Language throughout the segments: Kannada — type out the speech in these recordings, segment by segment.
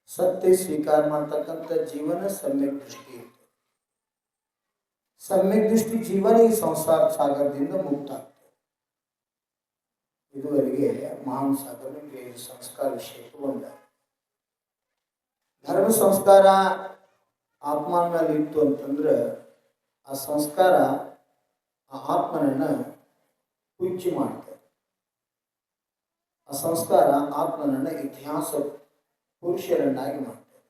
ಸತ್ಯ ಸ್ವೀಕಾರ ಮಾಡ್ತಕ್ಕಂಥ ಜೀವನ ಸಮ್ಯಕ್ ದೃಷ್ಟಿ ಇರ್ತದೆ. ಸಮ್ಯಕ್ ದೃಷ್ಟಿ ಜೀವನ ಈ ಸಂಸಾರ ಸಾಗರದಿಂದ ಮುಕ್ತ ಆಗ್ತದೆ. ಇದುವರೆಗೆ ಮಹಾನ್ ಸಾಗರನಿಗೆ ಸಂಸ್ಕಾರ ವಿಷಯ ತಗೊಂಡ ಧರ್ಮ ಸಂಸ್ಕಾರ ಆತ್ಮನಲ್ಲಿ ಇತ್ತು ಅಂತಂದ್ರೆ ಆ ಸಂಸ್ಕಾರ ಆ ಆತ್ಮನನ್ನ ಪೂಜ್ಯ ಮಾಡ್ತದೆ. ಆ ಸಂಸ್ಕಾರ ಆತ್ಮನನ್ನ ಇತಿಹಾಸ ಪುರುಷರನ್ನಾಗಿ ಮಾಡ್ತದೆ.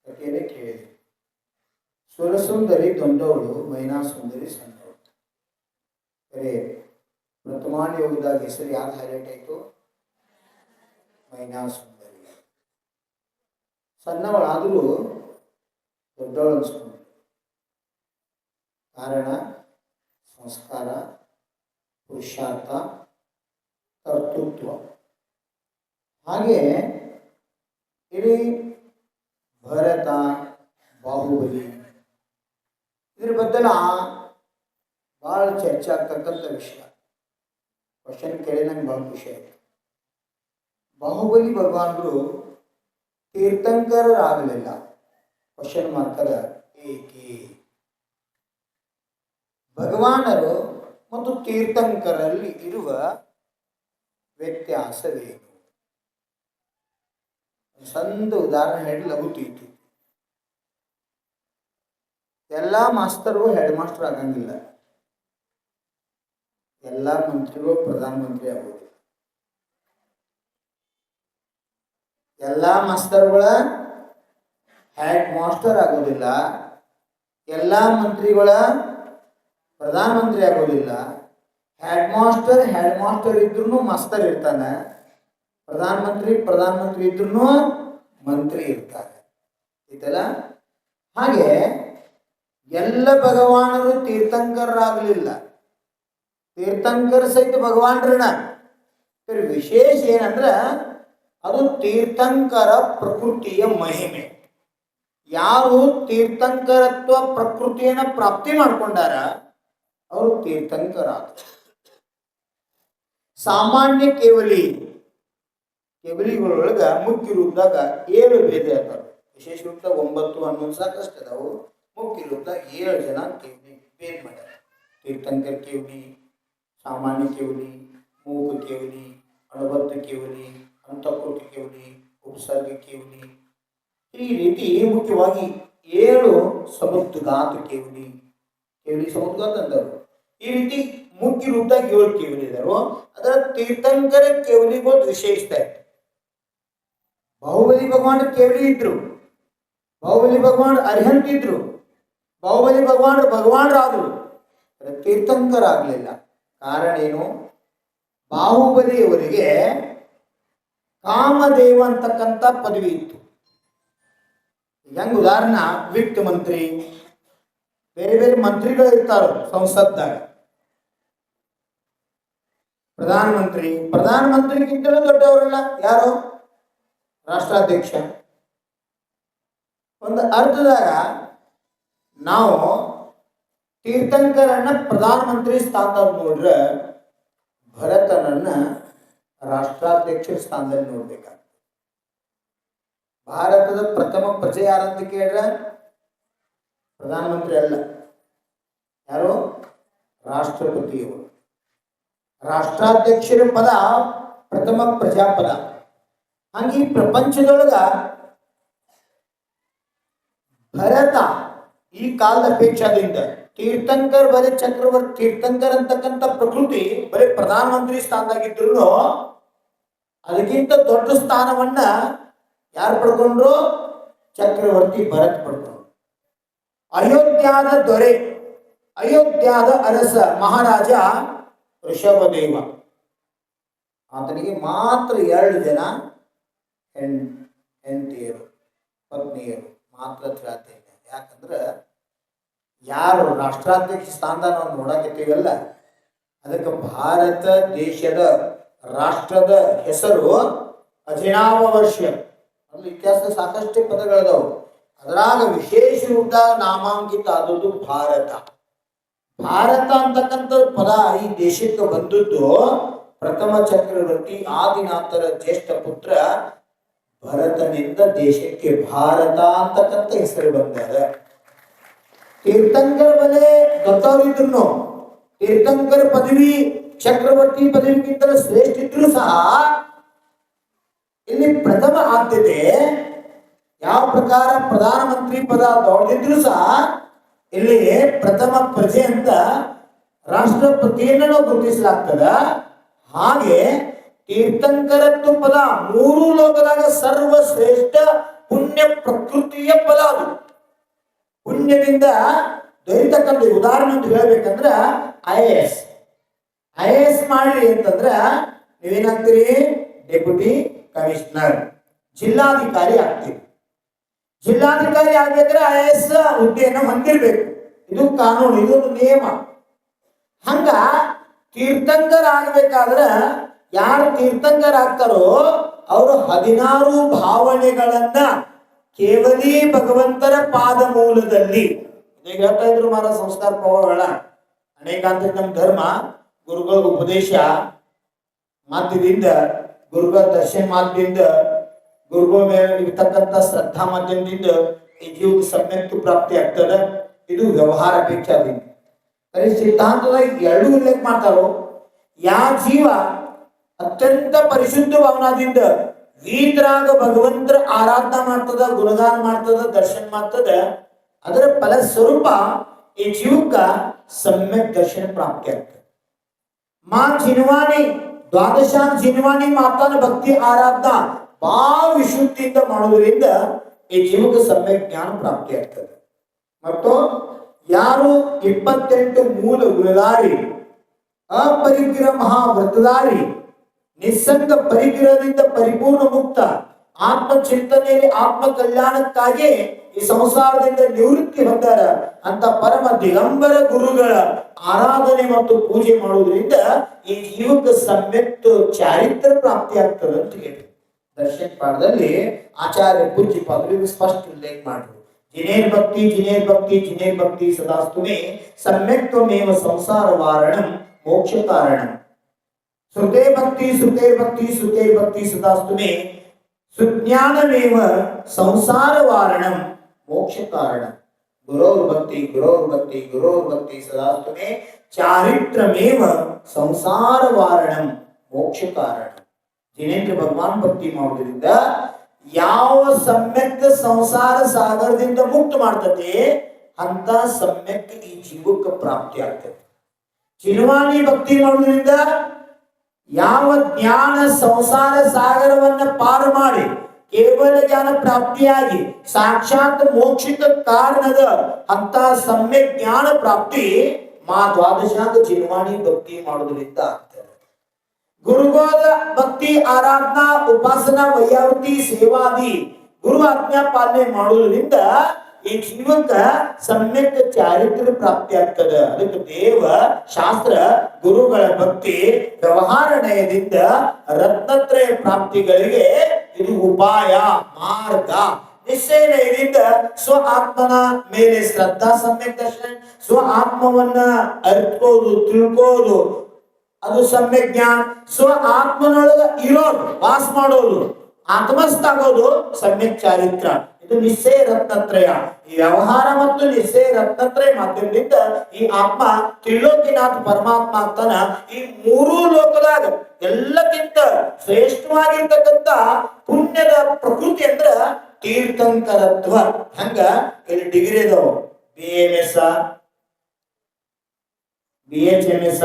ಯಾಕೆಂದ್ರೆ ಕೇಳಿದೆ, ಸುರಸುಂದರಿ ದೊಡ್ಡವಳು, ಮೈನಾ ಸುಂದರಿ ಸಣ್ಣವಳು. ಬರೇ ವರ್ತಮಾನ ಯೋಗದಾಗ ಹೆಸರು ಯಾರು ಹೈಲೈಟ್ ಆಯಿತು? ಮೈನಾ ಸುಂದರಿ. ಸಣ್ಣವಳಾದರೂ ದೊಡ್ಡವಳು ಅನ್ಸ್ಕೊಂಡು. ಕಾರಣ ಸಂಸ್ಕಾರ, ಪುರುಷಾರ್ಥ, ಕರ್ತೃತ್ವ. ಹಾಗೆ ಇಡೀ ಭರತ, ಬಾಹುಬಲಿ ಇದ್ರ ಬದಲ ಭಾಳ ಚರ್ಚೆ ಆಗ್ತಕ್ಕಂಥ ವಿಷಯ. ಕ್ವಶನ್ ಕೇಳಿ ನಂಗೆ ಭಾಳ ಖುಷಿ ಆಯಿತು. ಬಾಹುಬಲಿ ಭಗವಾನರು ತೀರ್ಥಂಕರರಾಗಲಿಲ್ಲ. ಕ್ವಶನ್ ಮಾರ್ಕದ ಏಕೆ? ಭಗವಾನರು ಮತ್ತು ತೀರ್ಥಂಕರಲ್ಲಿ ಇರುವ ವ್ಯತ್ಯಾಸವೇನು? ಸಣ್ಣ ಉದಾಹರಣೆ ಹೇಳಿ ಲಘು ತೀರ್ತು. ಎಲ್ಲ ಮಾಸ್ತರ್ಗಳು ಹೆಡ್ ಮಾಸ್ಟರ್ ಆಗಂಗಿಲ್ಲ. ಎಲ್ಲ ಮಂತ್ರಿಗಳು ಪ್ರಧಾನ ಮಂತ್ರಿ ಆಗೋದಿಲ್ಲ. ಎಲ್ಲ ಮಾಸ್ತರ್ಗಳ ಹೆಡ್ ಮಾಸ್ಟರ್ ಆಗೋದಿಲ್ಲ. ಎಲ್ಲ ಮಂತ್ರಿಗಳ ಪ್ರಧಾನ ಮಂತ್ರಿ ಆಗೋದಿಲ್ಲ. ಹೆಡ್ ಮಾಸ್ಟರ್ ಇದ್ರೂ ಮಾಸ್ತರ್ ಇರ್ತಾನೆ. ಪ್ರಧಾನ ಮಂತ್ರಿ ಇದ್ರೂ ಮಂತ್ರಿ ಇರ್ತಾರೆ. ಇದೆಲ್ಲ ಹಾಗೆ ಎಲ್ಲ ಭಗವಾನರು ತೀರ್ಥಂಕರರಾಗಲಿಲ್ಲ. ತೀರ್ಥಂಕರ ಸಹಿತ ಭಗವಾನರನ್ನ. ವಿಶೇಷ ಏನಂದ್ರೆ ಅದು ತೀರ್ಥಂಕರ ಪ್ರಕೃತಿಯ ಮಹಿಮೆ. ಯಾರು ತೀರ್ಥಂಕರತ್ವ ಪ್ರಕೃತಿಯನ್ನು ಪ್ರಾಪ್ತಿ ಮಾಡ್ಕೊಂಡಾರ ಅವರು ತೀರ್ಥಂಕರ. ಸಾಮಾನ್ಯ ಕೇವಲಿಗಳೊಳಗ ಮುಖ್ಯ ರೂಪದಾಗ 7 ಭೇದ ಇರ್ತಾರೆ. ವಿಶೇಷ ರೂಪದಾಗ 9, 11 ಸಾಕಷ್ಟು ಅದಾವು. ಮುಖ್ಯ ರೂಪದಾಗ 7 ಜನ ಕೇವಲಿ ಭೇದ ಮಾಡ್ಯಾರ. ತೀರ್ಥಂಕರ ಕೇವಲಿ, ಸಾಮಾನ್ಯ ಕೇವಲಿ, ಮೂಕ ಕೇವಲಿ, ಅಣಬದ್ಧ ಕೇವಲಿ, ಅಂತಃಕೃತಿ ಕೇವಲಿ, ಉಪಸರ್ಗ ಕೇವಲಿ. ಈ ರೀತಿ ಮುಖ್ಯವಾಗಿ 7 ಸಮುದ್ರಗಾತ ಕೇವಲಿ ಸಮುದ್ರಗಾತ ಅಂದರು. ಈ ರೀತಿ ಮುಖ್ಯ ರೂಪದಾಗ 7 ಕೇವಲಿ ಇದಾರು. ಅದರ ತೀರ್ಥಂಕರ ಕೇವಲಿಗಳು ವಿಶೇಷತೆ. ಬಾಹುಬಲಿ ಭಗವಾನ್ ಕೇವಲಿ ಇದ್ರು, ಬಾಹುಬಲಿ ಭಗವಾನ್ ಅರ್ಹಂತ ಇದ್ರು, ಬಾಹುಬಲಿ ಭಗವಾನರಾದ್ರು. ತೀರ್ಥಂಕರ ಆಗಲಿಲ್ಲ. ಕಾರಣ ಏನು? ಬಾಹುಬಲಿಯವರಿಗೆ ಕಾಮದೇವ ಅಂತಕ್ಕಂಥ ಪದವಿ ಇತ್ತು. ಹೆಂಗ ಉದಾಹರಣೆ, ವಿತ್ತ ಮಂತ್ರಿ, ಬೇರೆ ಬೇರೆ ಮಂತ್ರಿಗಳು ಇರ್ತಾರ ಸಂಸತ್ದಾಗ. ಪ್ರಧಾನಮಂತ್ರಿಗಿಂತಲೂ ದೊಡ್ಡವರಲ್ಲ ಯಾರು? ರಾಷ್ಟ್ರಾಧ್ಯಕ್ಷ. ಒಂದು ಅರ್ಥದಾಗ ನಾವು ತೀರ್ಥಂಕರನ್ನ ಪ್ರಧಾನಮಂತ್ರಿ ಸ್ಥಾನದಲ್ಲಿ ನೋಡ್ರೆ ಭರತನನ್ನ ರಾಷ್ಟ್ರಾಧ್ಯಕ್ಷ ಸ್ಥಾನದಲ್ಲಿ ನೋಡ್ಬೇಕಾಗ್ತದೆ. ಭಾರತದ ಪ್ರಥಮ ಪ್ರಜೆ ಯಾರಂತ ಕೇಳಿದ್ರೆ ಪ್ರಧಾನಮಂತ್ರಿ ಅಲ್ಲ, ಯಾರು? ರಾಷ್ಟ್ರಪತಿಯವರು. ರಾಷ್ಟ್ರಾಧ್ಯಕ್ಷರ ಪದ ಪ್ರಥಮ ಪ್ರಜಾಪದ. ಹಂಗೆ ಈ ಪ್ರಪಂಚದೊಳಗ ಭರತ ಈ ಕಾಲದ ಅಪೇಕ್ಷಾದಿಂದ ತೀರ್ಥಂಕರ್ ಬರೀ ಚಕ್ರವರ್ತಿ, ತೀರ್ಥಂಕರ್ ಅಂತಕ್ಕಂಥ ಪ್ರಕೃತಿ ಬರೀ ಪ್ರಧಾನಮಂತ್ರಿ ಸ್ಥಾನದಾಗಿದ್ರು ಅದಕ್ಕಿಂತ ದೊಡ್ಡ ಸ್ಥಾನವನ್ನ ಯಾರು ಪಡ್ಕೊಂಡ್ರು? ಚಕ್ರವರ್ತಿ ಭರತ್ ಪಡ್ಕೊಂಡ್ರು. ಅಯೋಧ್ಯಾದ ದೊರೆ, ಅಯೋಧ್ಯಾದ ಅರಸ ಮಹಾರಾಜ ಋಷಭದೇವ. ಆತನಿಗೆ ಮಾತ್ರ 2 ಜನ ಹೆಂಡತಿಯರು, ಪತ್ನಿಯರು ಮಾತ್ರ ಸಾಧ್ಯ. ಯಾಕಂದ್ರೆ ಯಾರು ರಾಷ್ಟ್ರಾಧ್ಯಕ್ಷ ಸ್ಥಾನದಾಗ ನಾವು ನೋಡಕತ್ತೀವಲ್ಲ, ಅದಕ್ಕೆ ಭಾರತ ದೇಶದ ರಾಷ್ಟ್ರದ ಹೆಸರು ಅಭಿನವ ವರ್ಷ. ಅಲ್ಲಿ ಇತಿಹಾಸದ ಸಾಕಷ್ಟು ಪದಗಳದಾವು. ಅದರಾಗ ವಿಶೇಷ ರೂಪದಾಗ ನಾಮಾಂಕಿತ ಆದದ್ದು ಭಾರತ. ಭಾರತ ಅಂತಕ್ಕಂಥ ಪದ ಈ ದೇಶಕ್ಕೆ ಬಂದದ್ದು ಪ್ರಥಮ ಚಕ್ರವರ್ತಿ ಆದಿನಾಥರ ಜ್ಯೇಷ್ಠ ಪುತ್ರ ಭರತನಿಂದ ದೇಶಕ್ಕೆ ಭಾರತ ಅಂತಕ್ಕಂಥ ಹೆಸರು ಬಂದಾಗ ತೀರ್ಥಂಕರ ಬಲೆ ದೊಡ್ಡವರಿದ್ರು ತೀರ್ಥಂಕರ ಪದವಿ ಚಕ್ರವರ್ತಿ ಪದವಿಗಿಂತ ಶ್ರೇಷ್ಠ ಇದ್ರು ಸಹ ಇಲ್ಲಿ ಪ್ರಥಮ ಆದ್ಯತೆ ಯಾವ ಪ್ರಕಾರ ಪ್ರಧಾನಮಂತ್ರಿ ಪದ ದೊಡ್ಡದಿದ್ರು ಸಹ ಇಲ್ಲಿ ಪ್ರಥಮ ಪ್ರಜೆ ಅಂತ ರಾಷ್ಟ್ರಪತಿಯನ್ನು ನಾವು ಗುರುತಿಸಲಾಗ್ತದ. ಹಾಗೆ ತೀರ್ಥಂಕರತ್ವ ಪದ ಮೂರು ಲೋಕದಾಗ ಸರ್ವಶ್ರೇಷ್ಠ ಪುಣ್ಯ ಪ್ರಕೃತಿಯ ಪದ. ಅದು ಪುಣ್ಯದಿಂದ ದೊರೆತಕ್ಕಂಥ ಉದಾಹರಣೆ ಅಂತ ಹೇಳ್ಬೇಕಂದ್ರ ಐ ಎ ಎಸ್ ಮಾಡ್ರಿ ಅಂತಂದ್ರ ನೀವೇನಾಗ್ತೀರಿ? ಡೆಪ್ಯೂಟಿ ಕಮಿಷನರ್, ಜಿಲ್ಲಾಧಿಕಾರಿ ಆಗ್ತೀರಿ. ಜಿಲ್ಲಾಧಿಕಾರಿ ಆಗ್ಬೇಕಾದ್ರೆ IAS ಹುದ್ದೆಯನ್ನು ಹೊಂದಿರಬೇಕು. ಇದು ಕಾನೂನು, ಇದೊಂದು ನಿಯಮ. ಹಂಗ ತೀರ್ಥಂಕರ ಆಗ್ಬೇಕಾದ್ರ ಯಾರು ತೀರ್ಥಂಕರ ಆಗ್ತಾರೋ ಅವರು 16 ಭಾವನೆಗಳನ್ನ ಕೇವಲಿ ಭಗವಂತರ ಪಾದ ಮೂಲದಲ್ಲಿ ಈಗ ಹೇಳ್ತಾ ಇದ್ರು ಮಾರ ಸಂಸ್ಕಾರ ಪ್ರಭಾವಗಳ ಅನೇಕ ಅಂತ ನಮ್ಮ ಧರ್ಮ ಗುರುಗಳ ಉಪದೇಶ ಮಾಧ್ಯದಿಂದ, ಗುರುಗಳ ದರ್ಶನ ಮಾಧ್ಯದಿಂದ, ಗುರುಗಳ ಮೇಲೆ ಇರ್ತಕ್ಕಂಥ ಶ್ರದ್ಧಾ ಮಾಧ್ಯಮದಿಂದ ಈ ಜೀವಕ್ಕೆ ಸಮ್ಯಕ್ತು ಪ್ರಾಪ್ತಿ ಆಗ್ತದೆ. ಇದು ವ್ಯವಹಾರ ಅಪೇಕ್ಷಾದಿಂದ. ಸಿದ್ಧಾಂತದಾಗ ಎರಡು ಉಲ್ಲೇಖ ಮಾಡ್ತಾರೋ, ಯಾವ ಜೀವ ಅತ್ಯಂತ ಪರಿಶುದ್ಧ ಭಾವನಾದಿಂದ ವೀತರಾಗ ಭಗವಂತರ ಆರಾಧನಾ ಮಾಡ್ತದ, ಗುಣಗಾನ ಮಾಡ್ತದ, ದರ್ಶನ ಮಾಡ್ತದ, ಅದರ ಫಲ ಸ್ವರೂಪ ಈ ಜೀವಕ್ಕ ಸಮ್ಯಕ್ ದರ್ಶನ ಪ್ರಾಪ್ತಿ ಆಗ್ತದೆ. ಮಾ ಜಿನ್ವಾನಿ ದ್ವಾದಶಾಂ ಜಿನ್ವಾನಿ ಮಾತಾನ ಭಕ್ತಿ ಆರಾಧನಾ ಭಾವ ವಿಶುದ್ಧಿಯಿಂದ ಮಾಡೋದ್ರಿಂದ ಈ ಜೀವಕ್ಕೆ ಸಮ್ಯಕ್ ಜ್ಞಾನ ಪ್ರಾಪ್ತಿ ಆಗ್ತದೆ. ಮತ್ತು ಯಾರು 28 ಮೂಲ ಗುಣಧಾರಿ, ಅಪರಿಗ್ರಹ ಮಹಾವ್ರತಧಾರಿ, ನಿಸ್ಸಂಗ ಪರಿಗ್ರಹದಿಂದ ಪರಿಪೂರ್ಣ ಮುಕ್ತ, ಆತ್ಮ ಚಿಂತನೆಯಲ್ಲಿ ಆತ್ಮ ಕಲ್ಯಾಣಕ್ಕಾಗಿ ಈ ಸಂಸಾರದಿಂದ ನಿವೃತ್ತಿ ಹೊಂದಾರ ಅಂತ ಪರಮ ದಿಗಂಬರ ಗುರುಗಳ ಆರಾಧನೆ ಮತ್ತು ಪೂಜೆ ಮಾಡುವುದರಿಂದ ಈ ಜೀವಕ್ಕೆ ಸಮ್ಯಕ್ತ ಚಾರಿತ್ರ ಪ್ರಾಪ್ತಿ ಆಗ್ತದೆ ಅಂತ ಹೇಳಿ ದರ್ಶನ ಪಾಠದಲ್ಲಿ ಆಚಾರ್ಯ ಪೂಜ್ಯ ಪಾದರು ಸ್ಪಷ್ಟ ಉಲ್ಲೇಖ ಮಾಡಿದ್ರು. ಜಿನೇರ್ ಭಕ್ತಿ ಜಿನೇರ್ ಭಕ್ತಿ ಜಿನೇರ್ ಭಕ್ತಿ ಸದಾಸ್ತುಮೇ ಸಮ್ಯಕ್ತ್ವಮೇವ ಸಂಸಾರ ವಾರಣಂ ಮೋಕ್ಷ ಕಾರಣಂ. ಶ್ರುತೇ ಭಕ್ತಿ ಶ್ರುತೇರ್ ಭಕ್ತಿ ಶ್ರುತೇರ್ ಭಕ್ತಿ ಸದಾಸ್ತುಮೇ ಸುಜ್ಞಾನಮೇವ ಸಂಸಾರ ವಾರಣಂ ಮೋಕ್ಷ ಕಾರಣ. ಗುರೋರ್ ಭಕ್ತಿ ಗುರೋರ್ ಭಕ್ತಿ ಗುರೋರ್ ಭಕ್ತಿ ಸದಾಸ್ತುಮೇ ಚಾರಿತ್ರಮೇವ ಸಂಸಾರ ವಾರಣಂ ಮೋಕ್ಷ ಕಾರಣ. ಜಿನೇಂದ್ರ ಭಗವಾನ್ ಭಕ್ತಿ ಮಾಡುವುದರಿಂದ ಯಾವ ಸಮ್ಯಕ್ ಸಂಸಾರ ಸಾಗರದಿಂದ ಮುಕ್ತ ಮಾಡ್ತದೆ ಅಂತ ಸಮ್ಯಕ್ ಈ ಜೀವಕ್ಕೆ ಪ್ರಾಪ್ತಿ ಆಗ್ತದೆ. ಚಿನ್ವಾನಿ ಭಕ್ತಿ ಮಾಡುವುದರಿಂದ ಯಾವ ಜ್ಞಾನ ಸಂಸಾರ ಸಾಗರವನ್ನ ಪಾರು ಮಾಡಿ ಕೇವಲ ಜ್ಞಾನ ಪ್ರಾಪ್ತಿಯಾಗಿ ಸಾಕ್ಷಾತ್ ಮೋಕ್ಷಕ್ಕೆ ಕಾರಣದ ಅಂತ ಸಮ್ಯಕ್ ಜ್ಞಾನ ಪ್ರಾಪ್ತಿ ಮಾ ದ್ವಾದಶಾಂಗ ಚಿನ್ವಾನಿ ಭಕ್ತಿ ಮಾಡುವುದರಿಂದ ಆಗ್ತದೆ. ಗುರುಗೋದ ಭಕ್ತಿ ಆರಾಧನಾ ಉಪಾಸನಾ ವೈಯಾವೃತಿ ಸೇವಾದಿ ಗುರು ಆಜ್ಞಾ ಪಾಲನೆ ಮಾಡುವುದರಿಂದ ಈ ಜೀವಕ್ಕ ಸಮ್ಯಕ್ ಚಾರಿತ್ರ ಪ್ರಾಪ್ತಿ ಆಗ್ತದೆ. ಅದಕ್ಕೆ ದೇವ ಶಾಸ್ತ್ರ ಗುರುಗಳ ಭಕ್ತಿ ವ್ಯವಹಾರ ನಯದಿಂದ ರತ್ನತ್ರಯ ಪ್ರಾಪ್ತಿಗಳಿಗೆ ಇದು ಉಪಾಯ ಮಾರ್ಗ. ನಿಶ್ಚಯದಿಂದ ಸ್ವ ಆತ್ಮನ ಮೇಲೆ ಶ್ರದ್ಧಾ ಸಮ್ಯಕ್ ದರ್ಶನ, ಸ್ವ ಆತ್ಮವನ್ನ ಅರಿತುಕೋದು ತಿಳ್ಕೋದು ಅದು ಸಮ್ಯಕ್ ಜ್ಞಾನ, ಸ್ವ ಆತ್ಮನೊಳಗ ಇರೋದು ವಾಸ ಮಾಡೋದು ಆತ್ಮಸ್ಥ ಆಗೋದು ಸಮ್ಯಕ್ ಚಾರಿತ್ರ. ಇದು ನಿಶ್ಚಯ ರತ್ನತ್ರಯ. ಈ ವ್ಯವಹಾರ ಮತ್ತು ನಿಶ್ಚಯ ರತ್ನತ್ರಯ ಮಾಧ್ಯಮದಿಂದ ಈ ಆತ್ಮ ತ್ರಿಲೋಕಿನಾಥ ಪರಮಾತ್ಮ ಆಗ್ತಾನ. ಈ ಮೂರೂ ಲೋಕದಾಗ ಎಲ್ಲಕ್ಕಿಂತ ಶ್ರೇಷ್ಠವಾಗಿರ್ತಕ್ಕಂಥ ಪುಣ್ಯದ ಪ್ರಕೃತಿ ಅಂದ್ರ ತೀರ್ಥಂಕರತ್ವ. ಹಂಗ ಇಲ್ಲಿ ಡಿಗ್ರಿ ಅದಾವ, BAMS, BHMS,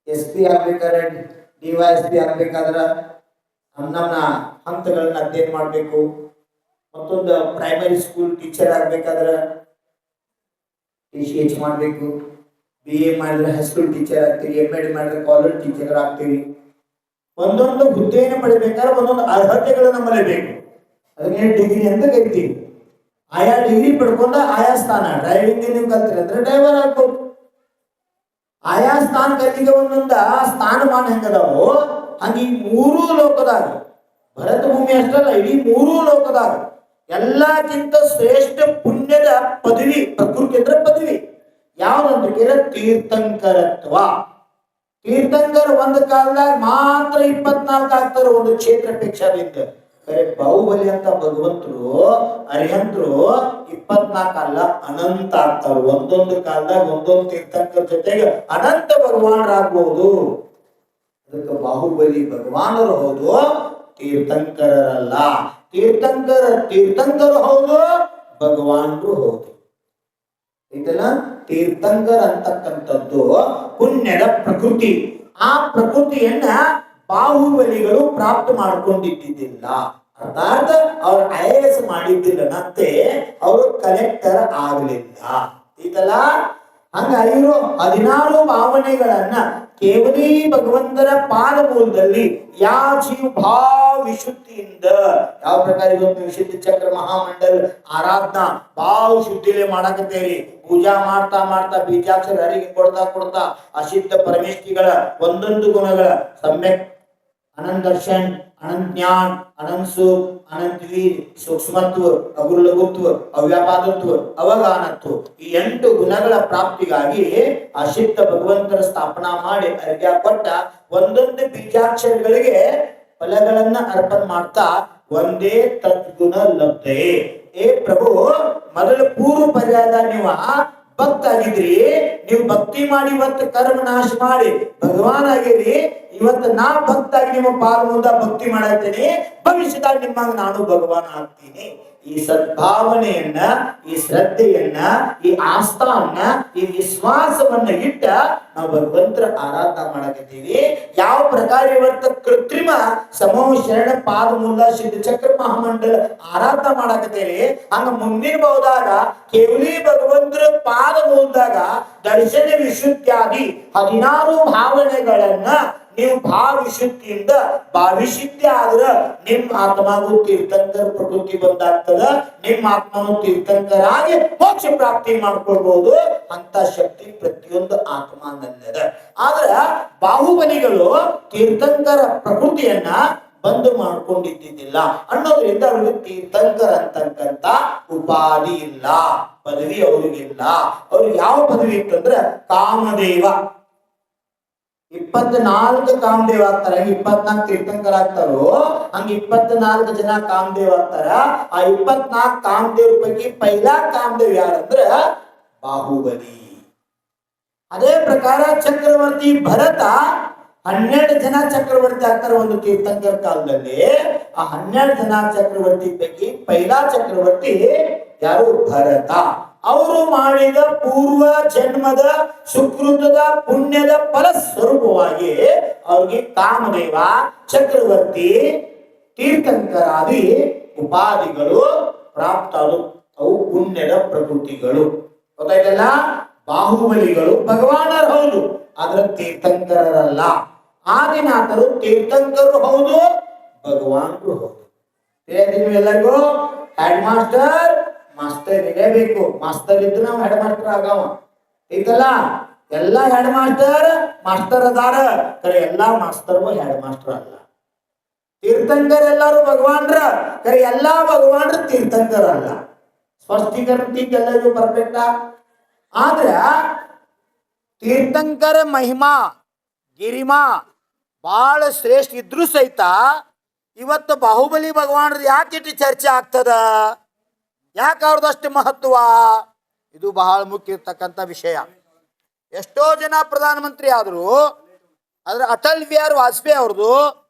SP ಆಗ್ಬೇಕಾದ್ರೆ DYSP ಆಗ್ಬೇಕಾದ್ರ ನಮ್ಮ ಹಂತಗಳನ್ನ ಅಧ್ಯಯನ ಮಾಡಬೇಕು. ಮತ್ತೊಂದು ಪ್ರೈಮರಿ ಸ್ಕೂಲ್ ಟೀಚರ್ ಆಗ್ಬೇಕಾದ್ರೆ TCH ಮಾಡಬೇಕು. BA ಮಾಡಿದ್ರೆ ಹೈಸ್ಕೂಲ್ ಟೀಚರ್ ಆಗ್ತೀವಿ, MAD ಮಾಡಿದ್ರೆ ಕಾಲೇಜ್ ಟೀಚರ್ ಆಗ್ತೀವಿ. ಒಂದೊಂದು ಹುದ್ದೆಯನ್ನು ಪಡಿಬೇಕಾದ್ರೆ ಒಂದೊಂದು ಅರ್ಹತೆಗಳು ನಮ್ಮಲ್ಲಿ ಬೇಕು. ಅದಕ್ಕೆ ಡಿಗ್ರಿ ಅಂತ ಕರಿತೀವಿ. ಆಯಾ ಡಿಗ್ರಿ ಪಡ್ಕೊಂಡ ಆಯಾ ಸ್ಥಾನ ಡ್ರೈವಿಂಗ್ ನೀವು ಕಲ್ತೀರಿ ಅಂದ್ರೆ ಡ್ರೈವರ್ ಆಗ್ಬೋದು. ಆಯಾ ಸ್ಥಾನ ಕಲಿಗೆ ಒಂದೊಂದ ಸ್ಥಾನಮಾನ ಹೆಂಗದಾವು ಹಂಗ ಈ ಮೂರೂ ಲೋಕದಾಗ ಭರತ ಭೂಮಿ ಅಷ್ಟಲ್ಲ ಇಡೀ ಮೂರೂ ಲೋಕದಾಗ ಎಲ್ಲಕ್ಕಿಂತ ಶ್ರೇಷ್ಠ ಪುಣ್ಯದ ಪದವಿ ಪ್ರಕೃತಿ ಅಂದ್ರೆ ಪದವಿ ಯಾವ್ದಂತ ಕೇಳ ತೀರ್ಥಂಕರತ್ವ. ತೀರ್ಥಂಕರ್ ಒಂದು ಕಾಲದಾಗ ಮಾತ್ರ 24 ಆಗ್ತಾರೆ ಒಂದು ಕ್ಷೇತ್ರಪೇಕ್ಷದಿಂದ. ಬಾಹುಬಲಿ ಅಂತ ಭಗವಂತರು ಅರಿಹಂತರು 24 ಅಲ್ಲ ಅನಂತ ಆಗ್ತಾರ. ಒಂದೊಂದು ಕಾಲದಾಗ ಒಂದೊಂದು ತೀರ್ಥಂಕರ ಜೊತೆಗೆ ಅನಂತ ಭಗವಾನರಾಗಬಹುದು. ಅದಕ್ಕೆ ಬಾಹುಬಲಿ ಭಗವಾನರು ಹೌದು, ತೀರ್ಥಂಕರರಲ್ಲ. ತೀರ್ಥಂಕರು ಹೌದು, ಭಗವಾನರು ಹೌದು. ಇದೆಲ್ಲ ತೀರ್ಥಂಕರ ಅಂತಕ್ಕಂಥದ್ದು ಪುಣ್ಯದ ಪ್ರಕೃತಿ. ಆ ಪ್ರಕೃತಿಯನ್ನ ಬಾಹುಬಲಿಗಳು ಪ್ರಾಪ್ತ ಮಾಡ್ಕೊಂಡಿದ್ದಿಲ್ಲ. ಅರ್ಥಾತ್ ಅವ್ರು IAS ಮಾಡಿದ್ದಿಲ್ಲ, ಮತ್ತೆ ಅವರು ಕಲೆಕ್ಟರ್ ಆಗ್ಲಿಲ್ಲ. ಇದೆಲ್ಲ ಹಂಗ ಇರೋ 16 ಭಾವನೆಗಳನ್ನ ಕೇವಲಿ ಭಗವಂತನ ಪಾದ ಮೂಲದಲ್ಲಿ ಯಾಚಿ ಭಾವ ವಿಶುದ್ಧಿಯಿಂದ ಯಾವ ಪ್ರಕಾರ ಇವತ್ತು ವಿಶುದ್ಧಿ ಚಕ್ರ ಮಹಾಮಂಡಲ್ ಆರಾಧನಾ ಭಾವ ಶುದ್ಧಿಲೆ ಮಾಡಕತ್ತೇರಿ. ಪೂಜಾ ಮಾಡ್ತಾ ಮಾಡ್ತಾ ಬೀಜಾಕ್ಷರ ಹರಿಗೆ ಕೊಡ್ತಾ ಅಸಿದ್ಧ ಪರಮೇಶ್ವರಿಗಳ ಒಂದೊಂದು ಗುಣಗಳ ಸಮ್ಯಕ್ ಅನಂತ ದರ್ಶನ್, ಅನಂತ ಜ್ಞಾನ, ಅನಂತ ಸುಖ, ಅನಂತ ವೀರ್, ಸೂಕ್ಷ್ಮತ್ವ, ಅಗುರುಲಘುತ್ವ, ಅವ್ಯಾಪಾದತ್ವ, ಅವಗಾನತ್ವ, ಈ 8 ಗುಣಗಳ ಪ್ರಾಪ್ತಿಗಾಗಿ ಅಸಿದ್ಧ ಭಗವಂತರ ಸ್ಥಾಪನಾ ಮಾಡಿ ಅರ್ಘ್ಯ ಕೊಟ್ಟ ಒಂದೊಂದು ಬೀಜಾಕ್ಷರಗಳಿಗೆ ಫಲಗಳನ್ನ ಅರ್ಪಣೆ ಮಾಡ್ತಾ ಒಂದೇ ತದ್ಗುಣ ಲಬ್ಧೆ. ಏ ಪ್ರಭು, ಮೊದಲು ಪೂರ್ವ ಪರ್ಯಾದ ನೀವು ಭಕ್ತ ಆಗಿದ್ರಿ, ನೀವು ಭಕ್ತಿ ಮಾಡಿ ಇವತ್ತು ಕರ್ಮ ನಾಶ ಮಾಡಿ ಭಗವಾನ್ ಆಗಿರಿ. ಇವತ್ತು ನಾ ಭಕ್ತ ಆಗಿ ನಿಮ್ಮ ಪಾದ ಮುಂದ ಭಕ್ತಿ ಮಾಡಾಕ್ತೇನೆ, ಭವಿಷ್ಯದಾಗ ನಿಮ್ಮಂಗ ನಾನು ಭಗವಾನ್ ಆಗ್ತೀನಿ. ಈ ಸದ್ಭಾವನೆಯನ್ನ, ಈ ಶ್ರದ್ಧೆಯನ್ನ, ಈ ಆಸ್ಥಾನ, ಈ ವಿಶ್ವಾಸವನ್ನ ಇಟ್ಟ ನಾವು ಭಗವಂತರ ಆರಾಧನೆ ಮಾಡಕತ್ತೀವಿ. ಯಾವ ಪ್ರಕಾರ ಇವತ್ತು ಕೃತ್ರಿಮ ಸಮೂಹ ಶರಣ ಪಾದ ಮೂಲ ಸಿದ್ಧ ಚಕ್ರ ಮಹಾಮಂಡಲ ಆರಾಧನೆ ಮಾಡಕತ್ತೇವೆ, ಹಂಗ ಮುಂದಿನ ಬಹುದಾಗ ಕೇವಲಿ ಭಗವಂತರ ಪಾದ ಮೂಲದಾಗ ದರ್ಶನ ವಿಶುದ್ಧಾದಿ 16 ಭಾವನೆಗಳನ್ನ ನೀವು ಭಾವ ವಿಶುದ್ಧಿಯಿಂದ ಭಾವಿಶುದ್ಧಿ ಆದ್ರ ನಿಮ್ಮ ಆತ್ಮಗೂ ತೀರ್ಥಂಕರ ಪ್ರಕೃತಿ ಬಂದಾಗ್ತದ. ನಿಮ್ಮ ಆತ್ಮನು ತೀರ್ಥಂಕರಾಗಿ ಮೋಕ್ಷ ಪ್ರಾಪ್ತಿ ಮಾಡ್ಕೊಳ್ಬಹುದು. ಅಂತ ಶಕ್ತಿ ಪ್ರತಿಯೊಂದು ಆತ್ಮನಲ್ಲದ. ಆದ್ರ ಬಾಹುಬಲಿಗಳು ತೀರ್ಥಂಕರ ಪ್ರಕೃತಿಯನ್ನ ಬಂದು ಮಾಡ್ಕೊಂಡಿದ್ದಿಲ್ಲ ಅನ್ನೋದ್ರಿಂದ ಅವ್ರಿಗೆ ತೀರ್ಥಂಕರ ಅಂತಕ್ಕಂತ ಉಪಾಧಿ ಇಲ್ಲ, ಪದವಿ ಅವ್ರಿಗಿಲ್ಲ. ಅವ್ರಿಗೆ ಯಾವ ಪದವಿ ಇತ್ತಂದ್ರ ಕಾಮದೇವ. 24 ಕಾಮದೇವ್ ಆಗ್ತಾರ. 24 ತೀರ್ಥಂಕರ ಆಗ್ತಾರೋ ಹಂಗ 24 ಜನ ಕಾಮದೇವ್ ಆಗ್ತಾರ. ಆ 24 ಕಾಮದೇವ್ ಪೈಕಿ ಪೈಲಾ ಕಾಮದೇವ್ ಯಾರಂದ್ರ ಬಾಹುಬಲಿ. ಅದೇ ಪ್ರಕಾರ ಚಕ್ರವರ್ತಿ ಭರತ 12 ಜನ ಚಕ್ರವರ್ತಿ ಆಗ್ತಾರೆ ಒಂದು ತೀರ್ಥಂಕರ ಕಾಲದಲ್ಲಿ. ಆ 12 ಜನ ಚಕ್ರವರ್ತಿ ಪೈಕಿ ಪೈಲಾ ಚಕ್ರವರ್ತಿ ಯಾರು? ಭರತ. ಅವರು ಮಾಡಿದ ಪೂರ್ವ ಜನ್ಮದ ಸುಕೃತದ ಪುಣ್ಯದ ಫಲ ಸ್ವರೂಪವಾಗಿ ಅವ್ರಿಗೆ ಕಾಮದೇವ, ಚಕ್ರವರ್ತಿ, ತೀರ್ಥಂಕರಾದಿ ಉಪಾಧಿಗಳು ಪ್ರಾಪ್ತ. ಅವು ಪುಣ್ಯದ ಪ್ರಕೃತಿಗಳು. ಗೊತ್ತಾಯ್ತಲ್ಲ? ಬಾಹುಬಲಿಗಳು ಭಗವಾನರು ಹೌದು, ಆದ್ರೆ ತೀರ್ಥಂಕರರಲ್ಲ. ಆದಿನಾಥರು ತೀರ್ಥಂಕರು ಹೌದು, ಭಗವಾನರು ಹೌದು. ಎಲ್ಲರಿಗೂ ಹೆಡ್ ಮಾಸ್ಟರ್ ಇರಬೇಕು. ಮಾಸ್ತರ್ ಇದ್ರೆ ನಾವು ಹೆಡ್ ಮಾಸ್ಟರ್ ಆಗವ. ಈಗಲ್ಲ ಎಲ್ಲ ಹೆಡ್ ಮಾಸ್ಟರ್ ಅದಾರ, ಕರೆ ಎಲ್ಲಾ ಮಾಸ್ತರ್ಗೂ ಹೆಡ್ ಮಾಸ್ಟರ್ ಅಲ್ಲ. ತೀರ್ಥಂಕರ್ ಎಲ್ಲಾರು ಭಗವಾನ್ರ, ಕರೆ ಎಲ್ಲಾ ಭಗವಾನ್ರ ತೀರ್ಥಂಕರ್ ಅಲ್ಲ. ಸ್ಪಷ್ಟೀಕರಣ ಎಲ್ಲರಿಗೂ ಪರ್ಫೆಕ್ಟ್. ಆದ್ರ ತೀರ್ಥಂಕರ ಮಹಿಮಾ ಗಿರಿಮಾ ಬಹಳ ಶ್ರೇಷ್ಠ ಇದ್ರೂ ಸಹಿತ ಇವತ್ತು ಬಾಹುಬಲಿ ಭಗವಾನ್ರ ಯಾಕೆ ಇಟ್ಟು ಚರ್ಚೆ ಆಗ್ತದ? ಯಾಕೆ ಅವ್ರದಷ್ಟು ಮಹತ್ವ? ಇದು ಬಹಳ ಮುಖ್ಯ ಇರ್ತಕ್ಕಂಥ ವಿಷಯ. ಎಷ್ಟೋ ಜನ ಪ್ರಧಾನಮಂತ್ರಿ ಆದ್ರು, ಆದ್ರೆ ಅಟಲ್ ಬಿಹಾರಿ ವಾಜಪೇಯಿ ಅವ್ರದ್ದು,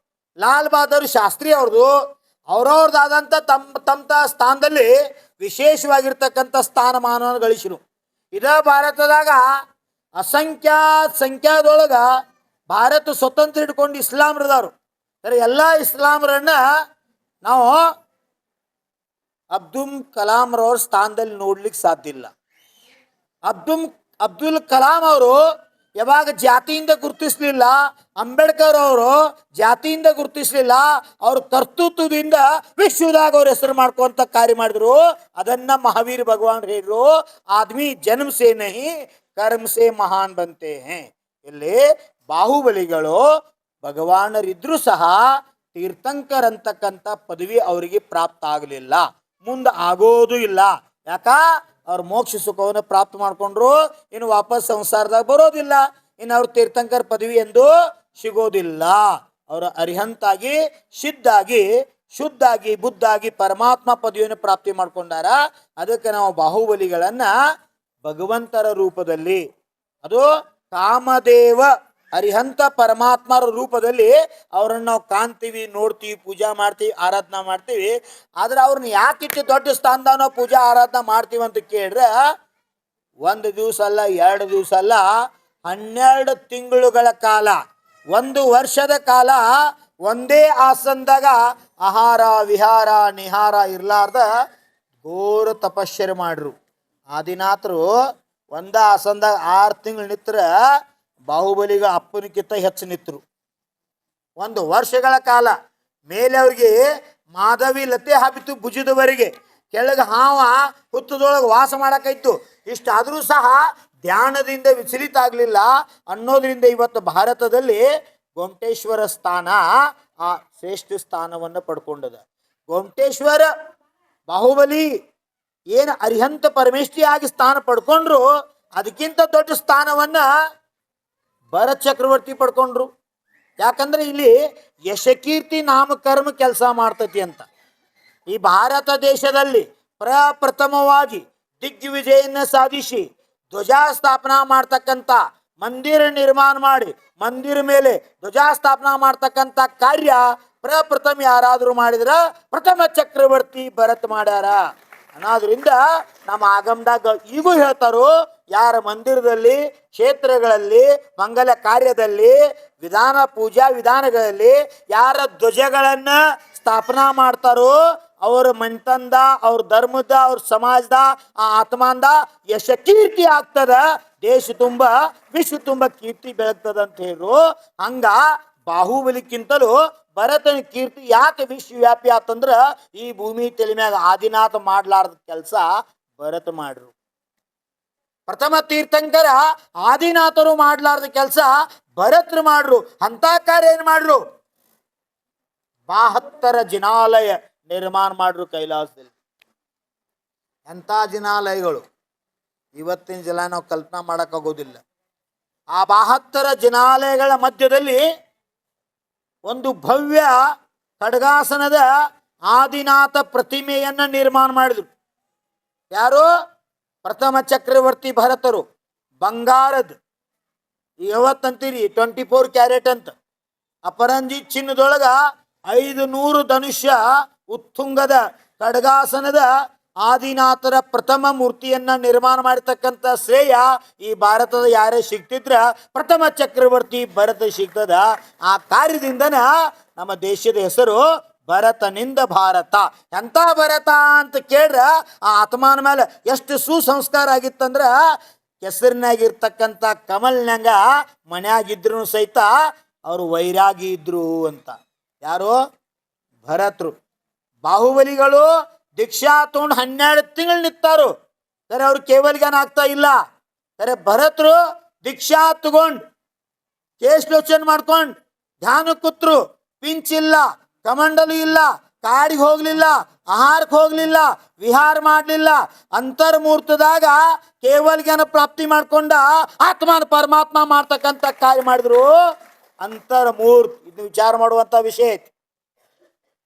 ಲಾಲ್ ಬಹದ್ದೂರ್ ಶಾಸ್ತ್ರಿ ಅವ್ರದ್ದು ಅವ್ರವ್ರದಾದಂಥ ತಮ್ಮ ಸ್ಥಾನದಲ್ಲಿ ವಿಶೇಷವಾಗಿರ್ತಕ್ಕಂಥ ಸ್ಥಾನಮಾನವನ್ನು ಗಳಿಸಿರು. ಇದ ಭಾರತದಾಗ ಸಂಖ್ಯಾದೊಳಗ ಭಾರತ ಸ್ವತಂತ್ರ ಹಿಡ್ಕೊಂಡು ಇಸ್ಲಾಮ್ರದವ್ರು. ಎಲ್ಲ ಇಸ್ಲಾಮರನ್ನ ನಾವು ಅಬ್ದುಲ್ ಕಲಾಂ ರವ್ರ ಸ್ಥಾನದಲ್ಲಿ ನೋಡ್ಲಿಕ್ಕೆ ಸಾಧ್ಯ ಇಲ್ಲ. ಅಬ್ದುಲ್ ಕಲಾಂ ಅವರು ಯಾವಾಗ ಜಾತಿಯಿಂದ ಗುರುತಿಸ್ಲಿಲ್ಲ, ಅಂಬೇಡ್ಕರ್ ಅವರು ಜಾತಿಯಿಂದ ಗುರುತಿಸ್ಲಿಲ್ಲ, ಅವ್ರ ಕರ್ತೃತ್ವದಿಂದ ವಿಶ್ವದಾಗ ಅವ್ರ ಹೆಸರು ಮಾಡ್ಕೊಂತ ಕಾರ್ಯ ಮಾಡಿದ್ರು. ಅದನ್ನ ಮಹಾವೀರ್ ಭಗವಾನ್ ಹೇಳಿದ್ರು, ಆದ್ಮಿ ಜನ್ಮ ಸೇ ನಹಿ ಕರ್ಮ ಸೇ ಮಹಾನ್ ಬಂತೆ ಹೇ. ಇಲ್ಲಿ ಬಾಹುಬಲಿಗಳು ಭಗವಾನರಿದ್ರೂ ಸಹ ತೀರ್ಥಂಕರ್ ಅಂತಕ್ಕಂಥ ಪದವಿ ಅವರಿಗೆ ಪ್ರಾಪ್ತ ಆಗಲಿಲ್ಲ, ಮುಂದೆ ಆಗೋದು ಇಲ್ಲ. ಯಾಕ? ಅವ್ರ ಮೋಕ್ಷ ಸುಖವನ್ನು ಪ್ರಾಪ್ತ ಮಾಡ್ಕೊಂಡ್ರು, ಇನ್ನು ವಾಪಸ್ ಸಂಸಾರದಾಗ ಬರೋದಿಲ್ಲ. ಇನ್ನು ಅವ್ರ ತೀರ್ಥಂಕರ ಪದವಿ ಎಂದು ಸಿಗೋದಿಲ್ಲ. ಅವರು ಅರಿಹಂತಾಗಿ ಸಿದ್ಧಾಗಿ ಶುದ್ಧಾಗಿ ಬುದ್ಧಾಗಿ ಪರಮಾತ್ಮ ಪದವಿಯನ್ನು ಪ್ರಾಪ್ತಿ ಮಾಡ್ಕೊಂಡಾರ. ಅದಕ್ಕೆ ನಾವು ಬಾಹುಬಲಿಗಳನ್ನ ಭಗವಂತರ ರೂಪದಲ್ಲಿ, ಅದು ಕಾಮದೇವ ಅರಿಹಂತ ಪರಮಾತ್ಮರ ರೂಪದಲ್ಲಿ ಅವರನ್ನು ನಾವು ಕಾಣ್ತೀವಿ, ನೋಡ್ತೀವಿ, ಪೂಜಾ ಮಾಡ್ತೀವಿ, ಆರಾಧನಾ ಮಾಡ್ತೀವಿ. ಆದ್ರೆ ಅವ್ರನ್ನ ಯಾಕಿಟ್ಟು ದೊಡ್ಡ ಸ್ಥಾನದಾಗ ನಾವು ಪೂಜಾ ಆರಾಧನಾ ಮಾಡ್ತೀವಿ ಅಂತ ಕೇಳಿದ್ರೆ, ಒಂದು ದಿವಸ ಅಲ್ಲ, 2 ದಿವಸ ಅಲ್ಲ, 12 ತಿಂಗಳುಗಳ ಕಾಲ, 1 ವರ್ಷದ ಕಾಲ ಒಂದೇ ಆಸನದಾಗ ಆಹಾರ ವಿಹಾರ ನಿಹಾರ ಇರ್ಲಾರ್ದ ಘೋರ ತಪಶ್ಚರ್ಯ ಮಾಡ್ರು. ಆದಿನಾಥರು ಒಂದ ಆಸನದಾಗ 6 ತಿಂಗಳು ನಿತ್ರ ಬಾಹುಬಲಿಗ ಅಪ್ಪನಕ್ಕಿಂತ ಹೆಚ್ಚು ನಿತ್ರು. 1 ವರ್ಷಗಳ ಕಾಲ ಮೇಲೆ ಅವ್ರಿಗೆ ಮಾಧವಿ ಲತೆ ಹಾಬಿತ್ತು ಭುಜದವರೆಗೆ, ಕೆಳಗೆ ಹಾವ ಹುತ್ತದೊಳಗೆ ವಾಸ ಮಾಡಕೈತು. ಇಷ್ಟಾದರೂ ಸಹ ಧ್ಯಾನದಿಂದ ವಿಚಲಿತ ಆಗಲಿಲ್ಲ ಅನ್ನೋದ್ರಿಂದ ಇವತ್ತು ಭಾರತದಲ್ಲಿ ಗೊಮಟೇಶ್ವರ ಸ್ಥಾನ ಆ ಶ್ರೇಷ್ಠ ಸ್ಥಾನವನ್ನು ಪಡ್ಕೊಂಡದ. ಗೊಮಟೇಶ್ವರ ಬಾಹುಬಲಿ ಏನು ಅರಿಹಂತ ಪರಮೇಷ್ಠಿಯಾಗಿ ಸ್ಥಾನ ಪಡ್ಕೊಂಡ್ರು, ಅದಕ್ಕಿಂತ ದೊಡ್ಡ ಸ್ಥಾನವನ್ನ ಭರತ ಚಕ್ರವರ್ತಿ ಪಡ್ಕೊಂಡ್ರು. ಯಾಕಂದ್ರೆ ಇಲ್ಲಿ ಯಶಕೀರ್ತಿ ನಾಮಕರ್ಮ ಕೆಲಸ ಮಾಡ್ತತಿ ಅಂತ. ಈ ಭಾರತ ದೇಶದಲ್ಲಿ ಪ್ರಪ್ರಥಮವಾಗಿ ದಿಗ್ವಿಜಯನ್ನ ಸಾಧಿಸಿ ಧ್ವಜಾಸ್ಥಾಪನಾ ಮಾಡ್ತಕ್ಕಂಥ, ಮಂದಿರ ನಿರ್ಮಾಣ ಮಾಡಿ ಮಂದಿರ ಮೇಲೆ ಧ್ವಜಾಸ್ಥಾಪನಾ ಮಾಡ್ತಕ್ಕಂಥ ಕಾರ್ಯ ಪ್ರಪ್ರಥಮ ಯಾರಾದರೂ ಮಾಡಿದ್ರ ಪ್ರಥಮ ಚಕ್ರವರ್ತಿ ಭರತ್ ಮಾಡ್ಯಾರ ಅನ್ನೋದ್ರಿಂದ ನಮ್ಮ ಆಗಮದಾಗ ಈಗೂ ಹೇಳ್ತಾರೋ, ಯಾರ ಮಂದಿರದಲ್ಲಿ, ಕ್ಷೇತ್ರಗಳಲ್ಲಿ, ಮಂಗಲ ಕಾರ್ಯದಲ್ಲಿ, ವಿಧಾನ ಪೂಜಾ ವಿಧಾನಗಳಲ್ಲಿ ಯಾರ ಧ್ವಜಗಳನ್ನ ಸ್ಥಾಪನಾ ಮಾಡ್ತಾರೋ ಅವ್ರ ಮನೆತನದ, ಅವ್ರ ಧರ್ಮದ, ಅವ್ರ ಸಮಾಜದ, ಆ ಆತ್ಮಂದ ಯಶ ಕೀರ್ತಿ ಆಗ್ತದ, ದೇಶ ತುಂಬ ವಿಶ್ವ ತುಂಬ ಕೀರ್ತಿ ಬೆಳಗ್ತದ ಅಂತ ಹೇಳಿದ್ರು. ಹಂಗ ಬಾಹುಬಲಿಕ್ಕಿಂತಲೂ ಭರತನ ಕೀರ್ತಿ ಯಾಕೆ ವಿಶ್ವವ್ಯಾಪಿ ಆತಂದ್ರ ಈ ಭೂಮಿ ತಲೆ ಮ್ಯಾಗ ಆದಿನಾಥ ಮಾಡ್ಲಾರ್ದ ಕೆಲಸ ಭರತ ಮಾಡ್ರು. ಪ್ರಥಮ ತೀರ್ಥಂಕರ ಆದಿನಾಥರು ಮಾಡ್ಲಾರ್ದ ಕೆಲಸ ಭರತರು ಮಾಡ್ರು. ಅಂತ ಕಾರ್ಯ ಏನ್ ಮಾಡ್ರು? 72 ಜಿನಾಲಯ ನಿರ್ಮಾಣ ಮಾಡ್ರು ಕೈಲಾಸದಲ್ಲಿ. ಎಂಥ ಜಿನಾಲಯಗಳು ಇವತ್ತಿನ ಜನ ನಾವು ಕಲ್ಪನಾ ಮಾಡೋಕ್ಕಾಗೋದಿಲ್ಲ. ಆ 72 ಜಿನಾಲಯಗಳ ಮಧ್ಯದಲ್ಲಿ ಒಂದು ಭವ್ಯ ಖಡ್ಗಾಸನದ ಆದಿನಾಥ ಪ್ರತಿಮೆಯನ್ನ ನಿರ್ಮಾಣ ಮಾಡಿದ್ರು. ಯಾರು? ಪ್ರಥಮ ಚಕ್ರವರ್ತಿ ಭರತರು. ಬಂಗಾರದ, ಯಾವತ್ತಂತೀರಿ 24 ಕ್ಯಾರೆಟ್ ಅಂತ, ಅಪರಂಜಿ ಚಿನ್ನದೊಳಗ 500 ಧನುಷ್ಯ ಉತ್ತುಂಗದ ಖಡ್ಗಾಸನದ ಆದಿನಾಥರ ಪ್ರಥಮ ಮೂರ್ತಿಯನ್ನ ನಿರ್ಮಾಣ ಮಾಡಿರ್ತಕ್ಕಂಥ ಶ್ರೇಯ ಈ ಭಾರತದ ಯಾರೇ ಸಿಗ್ತಿದ್ರ ಪ್ರಥಮ ಚಕ್ರವರ್ತಿ ಭರತ ಸಿಗ್ತದ. ಆ ಕಾರ್ಯದಿಂದನ ನಮ್ಮ ದೇಶದ ಹೆಸರು ಭರತನಿಂದ ಭಾರತ. ಎಂಥ ಭರತ ಅಂತ ಕೇಳ್ರ ಆ ಆತ್ಮನ ಮೇಲೆ ಎಷ್ಟು ಸುಸಂಸ್ಕಾರ ಆಗಿತ್ತಂದ್ರ, ಕೆಸರಿನಾಗಿರ್ತಕ್ಕಂಥ ಕಮಲ್ನಂಗ ಮನ್ಯಾಗಿದ್ರು ಸಹಿತ ಅವರು ವೈರಾಗಿ ಇದ್ರು ಅಂತ. ಯಾರು? ಭರತರು. ಬಾಹುಬಲಿಗಳು ದೀಕ್ಷಾ ತಗೊಂಡು 12 ತಿಂಗಳು ನಿಂತಾರು, ಸರಿ ಅವ್ರು ಕೇವಲ್ಗಾನ ಆಗ್ತಾ ಇಲ್ಲ. ಸರಿ ಭರತರು ದೀಕ್ಷಾ ತಗೊಂಡು ಕೇಶಲೋಚನೆ ಮಾಡ್ಕೊಂಡು ಧ್ಯಾನ ಕೂತ್ರು. ಪಿಂಚ್ ಇಲ್ಲ, ಕಮಂಡಲು ಇಲ್ಲ, ಕಾಡಿಗೆ ಹೋಗ್ಲಿಲ್ಲ, ಆಹಾರಕ್ಕೆ ಹೋಗ್ಲಿಲ್ಲ, ವಿಹಾರ ಮಾಡಲಿಲ್ಲ. ಅಂತರ್ಮೂರ್ತದಾಗ ಕೇವಲ್ಗಾನ ಪ್ರಾಪ್ತಿ ಮಾಡ್ಕೊಂಡ ಆತ್ಮನ ಪರಮಾತ್ಮ ಮಾಡ್ತಕ್ಕಂಥ ಕಾರ್ಯ ಮಾಡಿದ್ರು. ಅಂತರ್ಮೂರ್ತ ಇದು ವಿಚಾರ ಮಾಡುವಂಥ ವಿಷಯ ಐತಿ.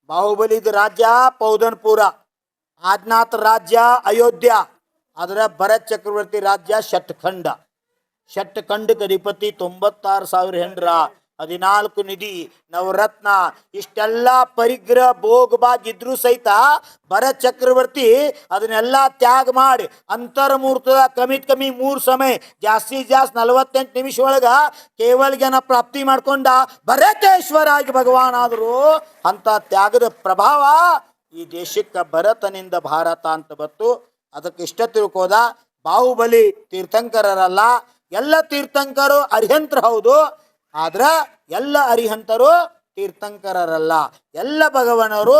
ಬಾಹುಬಲಿದ ರಾಜ್ಯ ಪೌದನ್ಪುರ, ಆದಿನಾಥ ರಾಜ್ಯ ಅಯೋಧ್ಯ, ಅದರ ಭರತ್ ಚಕ್ರವರ್ತಿ ರಾಜ್ಯ ಶಟ್ಖಂಡ. ಶಟ್ಖಂಡಕ್ಕೆ ಅಧಿಪತಿ 96,000 ಹೆಂಡ್ರ, 14 ನಿಧಿ, ನವರತ್ನ, ಇಷ್ಟೆಲ್ಲ ಪರಿಗ್ರಹ ಭೋಗಭಾಗ್ ಇದ್ರೂ ಸಹಿತ ಭರತ್ ಚಕ್ರವರ್ತಿ ಅದನ್ನೆಲ್ಲ ತ್ಯಾಗ ಮಾಡಿ ಅಂತರ್ಮೂರ್ತದ ಕಮ್ಮಿ 3 ಸಮಯ ಜಾಸ್ತಿ 48 ನಿಮಿಷ ಒಳಗ ಕೇವಲ್ಗೆನ ಪ್ರಾಪ್ತಿ ಮಾಡ್ಕೊಂಡ ಭರತೇಶ್ವರ ಆಗಿ ಭಗವಾನ್ ಆದರು. ಅಂತ ತ್ಯಾಗದ ಪ್ರಭಾವ ಈ ದೇಶಕ್ಕೆ ಭರತನಿಂದ ಭಾರತ ಅಂತ ಬತ್ತು. ಅದಕ್ಕೆ ಇಷ್ಟ ತಿಳ್ಕೋದ, ಬಾಹುಬಲಿ ತೀರ್ಥಂಕರರಲ್ಲ, ಎಲ್ಲ ತೀರ್ಥಂಕರು ಅರಿಹಂತರು ಹೌದು, ಆದ್ರ ಎಲ್ಲ ಅರಿಹಂತರು ತೀರ್ಥಂಕರರಲ್ಲ. ಎಲ್ಲ ಭಗವಾನರು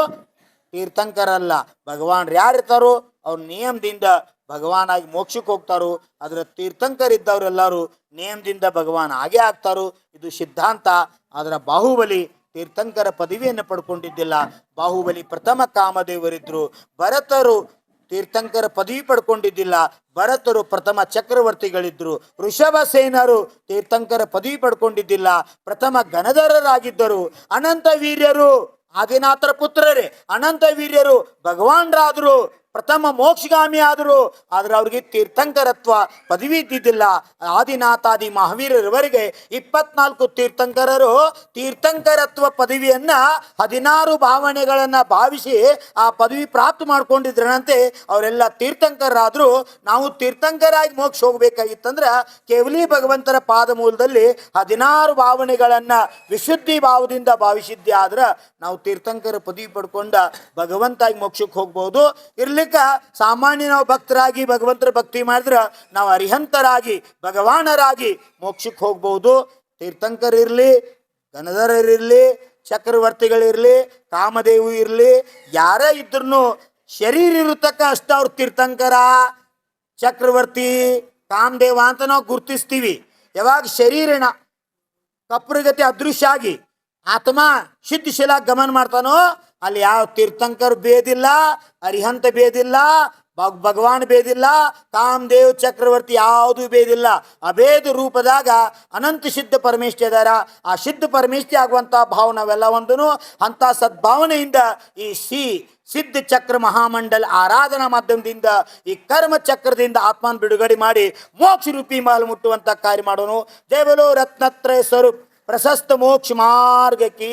ತೀರ್ಥಂಕರಲ್ಲ. ಭಗವಾನ್ ಯಾರಿರ್ತಾರೋ ಅವ್ರ ನಿಯಮದಿಂದ ಭಗವಾನಾಗಿ ಮೋಕ್ಷಕ್ಕೆ ಹೋಗ್ತಾರೋ, ಅದರ ತೀರ್ಥಂಕರಿದ್ದವರೆಲ್ಲರೂ ನೇಮದಿಂದ ಭಗವಾನ್ ಆಗೇ ಆಗ್ತಾರೋ. ಇದು ಸಿದ್ಧಾಂತ. ಅದರ ಬಾಹುಬಲಿ ತೀರ್ಥಂಕರ ಪದವಿಯನ್ನು ಪಡ್ಕೊಂಡಿದ್ದಿಲ್ಲ. ಬಾಹುಬಲಿ ಪ್ರಥಮ ಕಾಮದೇವರಿದ್ರು. ಭರತರು ತೀರ್ಥಂಕರ ಪದವಿ ಪಡ್ಕೊಂಡಿದ್ದಿಲ್ಲ. ಭರತರು ಪ್ರಥಮ ಚಕ್ರವರ್ತಿಗಳಿದ್ರು. ಋಷಭಸೇನರು ತೀರ್ಥಂಕರ ಪದವಿ ಪಡ್ಕೊಂಡಿದ್ದಿಲ್ಲ, ಪ್ರಥಮ ಗಣಧರರಾಗಿದ್ದರು. ಅನಂತ ವೀರ್ಯರು ಆದಿನಾಥರ ಪುತ್ರರೇ, ಅನಂತ ವೀರ್ಯರು ಭಗವಾನ್ರಾದರು, ಪ್ರಥಮ ಮೋಕ್ಷಗಾಮಿ ಆದರು. ಆದ್ರೆ ಅವ್ರಿಗೆ ತೀರ್ಥಂಕರತ್ವ ಪದವಿ ಇದ್ದಿದ್ದಿಲ್ಲ. ಆದಿನಾಥಾದಿ ಮಹಾವೀರರವರೆಗೆ 24 ತೀರ್ಥಂಕರರು ತೀರ್ಥಂಕರತ್ವ ಪದವಿಯನ್ನ 16 ಭಾವನೆಗಳನ್ನ ಭಾವಿಸಿ ಆ ಪದವಿ ಪ್ರಾಪ್ತ ಮಾಡ್ಕೊಂಡಿದ್ರಂತೆ. ಅವರೆಲ್ಲ ತೀರ್ಥಂಕರಾದ್ರು. ನಾವು ತೀರ್ಥಂಕರಾಗಿ ಮೋಕ್ಷ ಹೋಗ್ಬೇಕಾಗಿತ್ತಂದ್ರ ಕೇವಲಿ ಭಗವಂತರ ಪಾದ ಮೂಲದಲ್ಲಿ 16 ಭಾವನೆಗಳನ್ನ ವಿಶುದ್ಧಿ ಭಾವದಿಂದ ಭಾವಿಸಿದ್ದೆ ಆದ್ರ ನಾವು ತೀರ್ಥಂಕರ ಪದವಿ ಪಡ್ಕೊಂಡ ಭಗವಂತಾಗಿ ಮೋಕ್ಷಕ್ಕೆ ಹೋಗ್ಬೋದು. ಇರ್ಲಿಕ್ಕ ಸಾಮಾನ್ಯ ನಾವು ಭಕ್ತರಾಗಿ ಭಗವಂತರ ಭಕ್ತಿ ಮಾಡಿದ್ರೆ ನಾವು ಅರಿಹಂತರಾಗಿ ಭಗವಾನರಾಗಿ ಮೋಕ್ಷಕ್ಕೆ ಹೋಗ್ಬೋದು. ತೀರ್ಥಂಕರಿರ್ಲಿ, ಗಣಧರರಿರ್ಲಿ, ಚಕ್ರವರ್ತಿಗಳಿರ್ಲಿ, ಕಾಮದೇವು ಇರ್ಲಿ, ಯಾರೇ ಇದ್ರು ಶರೀರ ಇರತಕ್ಕ ಅಷ್ಟ ಅವ್ರ ತೀರ್ಥಂಕರ, ಚಕ್ರವರ್ತಿ, ಕಾಮದೇವ ಅಂತ ನಾವು ಗುರುತಿಸ್ತೀವಿ. ಯಾವಾಗ ಶರೀರನ ಕಪ್ರಗತಿ ಅದೃಶ್ಯ ಆಗಿ ಆತ್ಮ ಸಿದ್ಧಿಶೀಲ ಗಮನ ಮಾಡ್ತಾನೋ ಅಲ್ಲಿ ಯಾವ ತೀರ್ಥಂಕರ್ ಭೇದಿಲ್ಲ, ಅರಿಹಂತ ಭೇದಿಲ್ಲ, ಭಗವಾನ್ ಭೇದಿಲ್ಲ, ಕಾಮದೇವ್ ಚಕ್ರವರ್ತಿ ಯಾವುದು ಭೇದಿಲ್ಲ. ಅಭೇದ ರೂಪದಾಗ ಅನಂತ ಸಿದ್ಧ ಪರಮೇಶ್ವರ ಇದಾರ. ಆ ಸಿದ್ಧ ಪರಮೇಶ್ವರಿ ಆಗುವಂಥ ಭಾವ ನಾವೆಲ್ಲ ಒಂದನು ಅಂಥ ಸದ್ಭಾವನೆಯಿಂದ ಈ ಸಿದ್ಧ ಚಕ್ರ ಮಹಾಮಂಡಲ ಆರಾಧನಾ ಮಾಧ್ಯಮದಿಂದ ಈ ಕರ್ಮ ಚಕ್ರದಿಂದ ಆತ್ಮನ ಬಿಡುಗಡೆ ಮಾಡಿ ಮೋಕ್ಷ ರೂಪಿ ಮಾಲ್ ಮುಟ್ಟುವಂಥ ಕಾರ್ಯ ಮಾಡೋನು. ಜೈ ಬೋಲೋ ರತ್ನತ್ರಯ ಸ್ವರೂಪ್ ಪ್ರಶಸ್ತ ಮೋಕ್ಷ ಮಾರ್ಗ ಕಿ